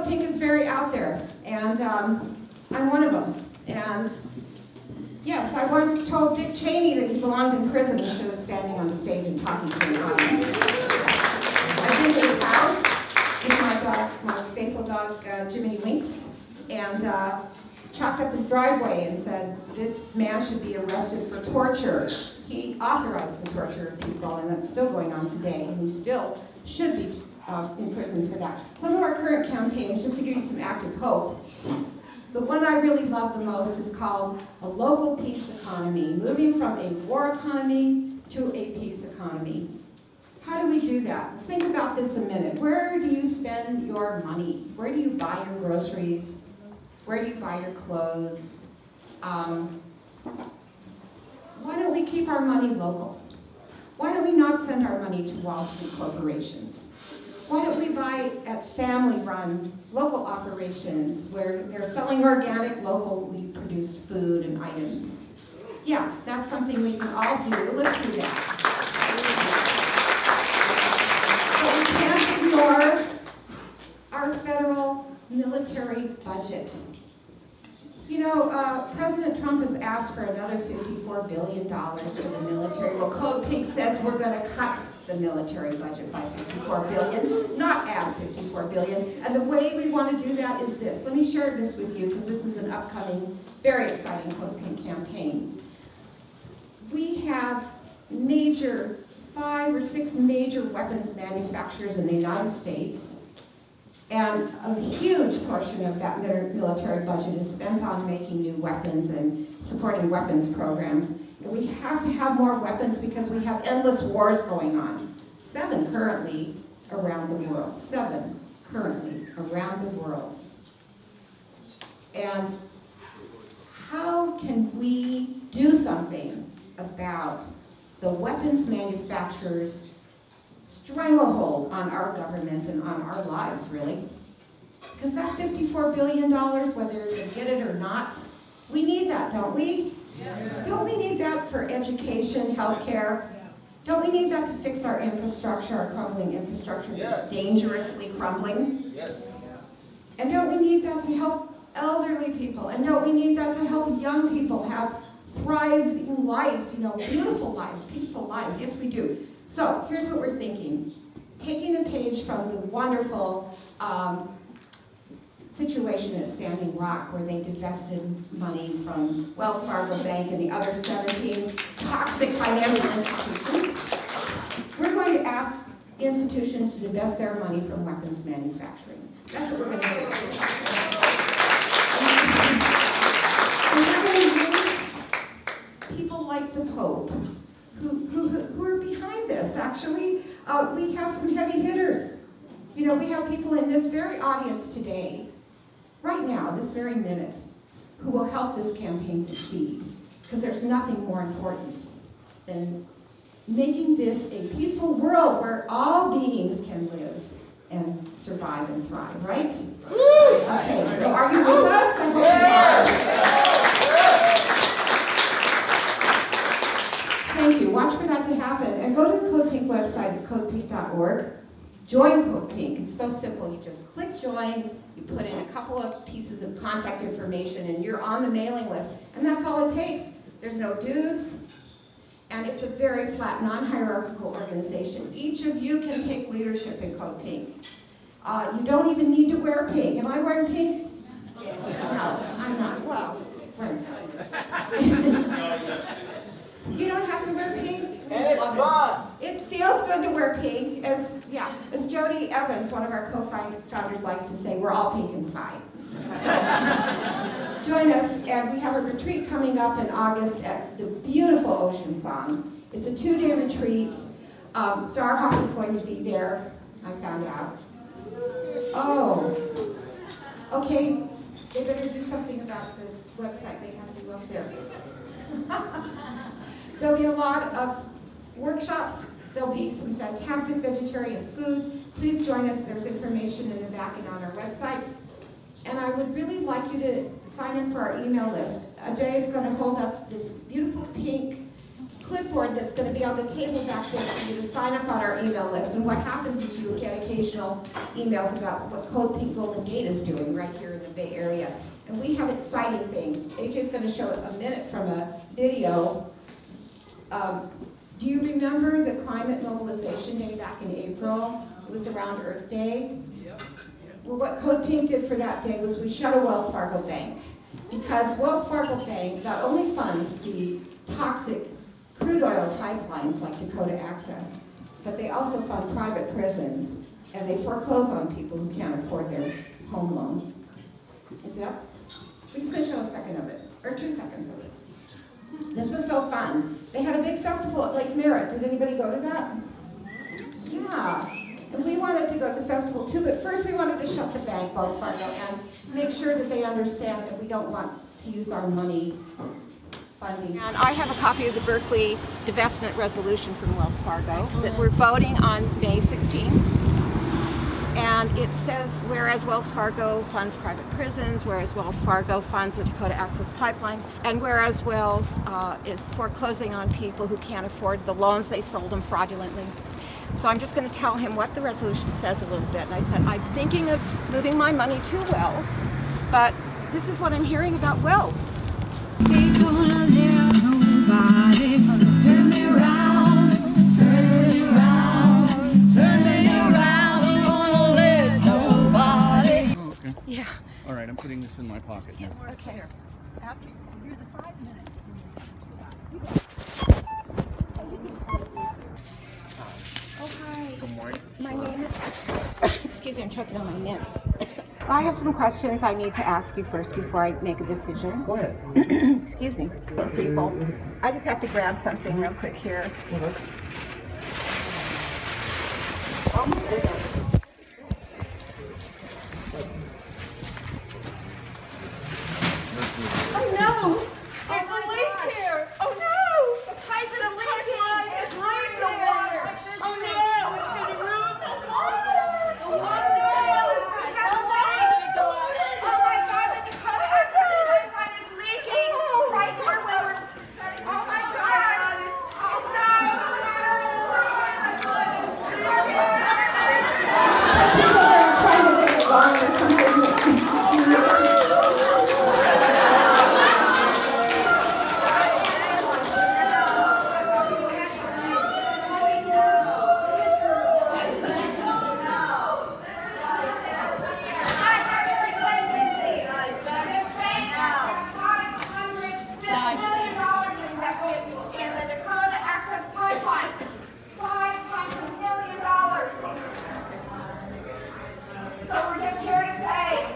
Code Pink is very out there, and I'm one of them. And yes, I once told Dick Cheney that he belonged in prison instead of standing on the stage and talking to the audience. I've been to his house with my dog, my faithful dog, Jiminy Winks, and chopped up his driveway and said, this man should be arrested for torture. He authorized the torture of people, and that's still going on today, and he still should be in prison for that. Some of our current campaigns, just to give you some active hope, the one I really love the most is called A Local Peace Economy, moving from a war economy to a peace economy. How do we do that? Think about this a minute. Where do you spend your money? Where do you buy your groceries? Where do you buy your clothes? Why don't we keep our money local? Why don't we not send our money to Wall Street corporations? Why don't we buy at family-run local operations where they're selling organic, locally produced food and items? Yeah, that's something we can all do. Let's do that. But we can't ignore our federal military budget. You know, President Trump has asked for another $54 billion for the military. Well, Code Pink says we're going to cut the military budget by $54 billion, not add $54 billion. And the way we want to do that is this. Let me share this with you because this is an upcoming, very exciting Code Pink campaign. We have 5 or 6 major weapons manufacturers in the United States. And a huge portion of that military budget is spent on making new weapons and supporting weapons programs. And we have to have more weapons because we have endless wars going on. 7 currently around the world. 7 currently around the world. And how can we do something about the weapons manufacturers' stranglehold on our government and on our lives, really? Because that $54 billion, whether they get it or not, we need that, don't we? Yes. Don't we need that for education, healthcare? Don't we need that to fix our infrastructure, our crumbling infrastructure that's dangerously crumbling? Yes. And don't we need that to help elderly people? And don't we need that to help young people have thriving lives, you know, beautiful lives, peaceful lives? Yes, we do. So here's what we're thinking. Taking a page from the wonderful situation at Standing Rock where they divested money from Wells Fargo Bank and the other 17 toxic financial institutions. We're going to ask institutions to divest their money from weapons manufacturing. That's what we're going to do. And we're going to use people like the Pope who are behind this. Actually, we have some heavy hitters. You know, we have people in this very audience today, right now, this very minute, who will help this campaign succeed. Because there's nothing more important than making this a peaceful world where all beings can live and survive and thrive, right? Okay, so are you with us? I hope you are. Thank you. Watch for that to happen. And go to the Code Pink website. It's codepink.org. Join Code Pink. It's so simple. You just click join, you put in a couple of pieces of contact information, and you're on the mailing list. And that's all it takes. There's no dues. And it's a very flat, non-hierarchical organization. Each of you can take leadership in Code Pink. You don't even need to wear pink. Am I wearing pink? No, I'm not. Well, you don't have to wear pink. And it's fun. It feels good to wear pink. As Jody Evans, one of our co-founders, likes to say, we're all pink inside. So, join us, and we have a retreat coming up in August at the beautiful Ocean Song. It's a 2-day retreat. Starhawk is going to be there, I found out. Oh, okay. They better do something about the website. They have to go up there. There'll be a lot of workshops. There'll be some fantastic vegetarian food. Please join us. There's information in the back and on our website. And I would really like you to sign up for our email list. Jay is going to hold up this beautiful pink clipboard that's going to be on the table back there for you to sign up on our email list. And what happens is you will get occasional emails about what Code Pink Golden Gate is doing right here in the Bay Area. And we have exciting things. AJ's going to show a minute from a video. Do you remember the Climate Mobilization Day back in April? It was around Earth Day. Yep. Well, what Code Pink did for that day was we shut a Wells Fargo bank. Because Wells Fargo Bank not only funds the toxic crude oil pipelines like Dakota Access, but they also fund private prisons, and they foreclose on people who can't afford their home loans. Is it up? We're just going to show a second of it, or 2 seconds of it. This was so fun. They had a big festival at Lake Merritt. Did anybody go to that? Yeah. And we wanted to go to the festival too, but first we wanted to shut the bank, Wells Fargo, and make sure that they understand that we don't want to use our money funding. And I have a copy of the Berkeley divestment resolution from Wells Fargo that we're voting on May 16th. And it says, whereas Wells Fargo funds private prisons, whereas Wells Fargo funds the Dakota Access Pipeline, and whereas Wells is foreclosing on people who can't afford the loans they sold them fraudulently. So I'm just going to tell him what the resolution says a little bit. And I said, I'm thinking of moving my money to Wells, but this is what I'm hearing about Wells. Ain't gonna let nobody turn me around, turn me around, turn me around. Ain't gonna let nobody. Oh, okay. Yeah. All right, I'm putting this in my pocket now. Okay. You're the 5 minutes. Oh, hi. Good morning. My name is, excuse me, I'm choking on my mint. I have some questions I need to ask you first before I make a decision. Go ahead. Excuse me, people. I just have to grab something real quick here. Oh my goodness. Oh no! There's a leak here! Oh no! The pipe is leaking! It's leaking the water! Oh no! It's gonna ruin the water! The water! We have a leak! Oh my God! The Dakota Access pipeline is leaking! Right here where we're... Oh my God! Oh no! So we're just here to say,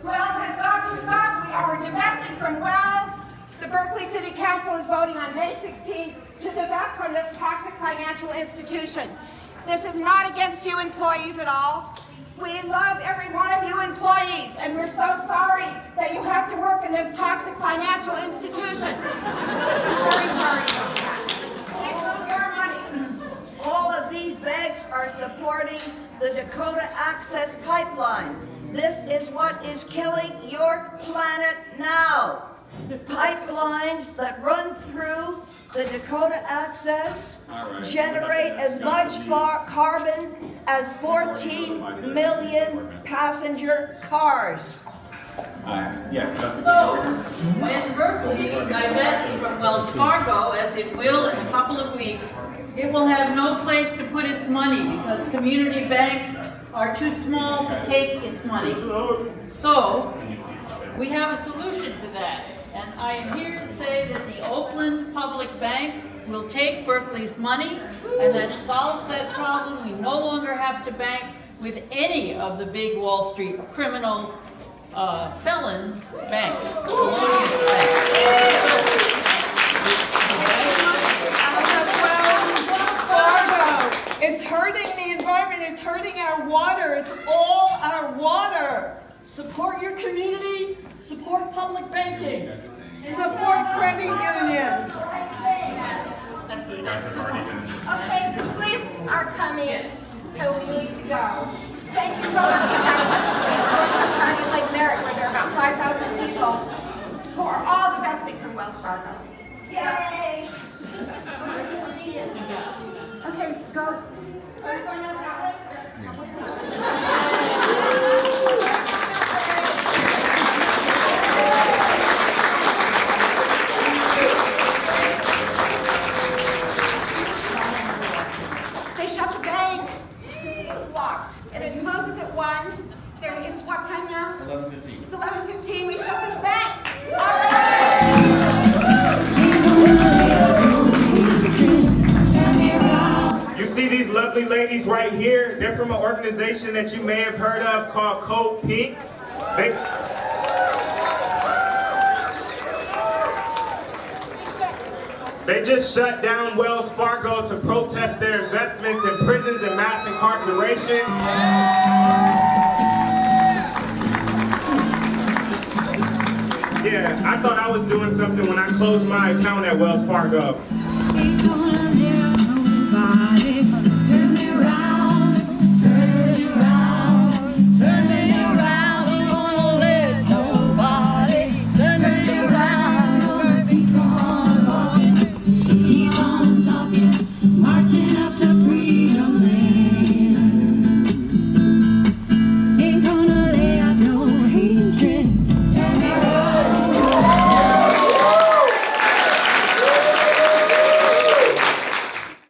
Wells has got to stop. We are divesting from Wells. The Berkeley City Council is voting on May 16th to divest from this toxic financial institution. This is not against you employees at all. We love every one of you employees, and we're so sorry that you have to work in this toxic financial institution. We're very sorry about that. Please move your money. All of these banks are supporting the Dakota Access Pipeline. This is what is killing your planet now. Pipelines that run through the Dakota Access generate as much carbon as 14 million passenger cars. So, when Berkeley divests from Wells Fargo, as it will in a couple of weeks, it will have no place to put its money because community banks are too small to take its money. So, we have a solution to that. And I am here to say that the Oakland Public Bank will take Berkeley's money, and that solves that problem. We no longer have to bank with any of the big Wall Street criminal felon banks, felonious banks. Wells Fargo is hurting the environment, it's hurting our water, it's all our water. Support your community, support public banking, support credit unions. Okay, the police are coming, so we need to go. Thank you so much for having us today. We're going to a party in Lake Merritt where there are about 5,000 people who are all divesting from Wells Fargo. Yay! go, are you going out that way? They shut the bank. It's locked. And it closes at 1. It's what time now? 11:15. It's 11:15. We shut this bank. You see these lovely ladies right here? They're from an organization that you may have heard of called Code Pink. They just shut down Wells Fargo to protest their investments in prisons and mass incarceration. Yeah, I thought I was doing something when I closed my account at Wells Fargo.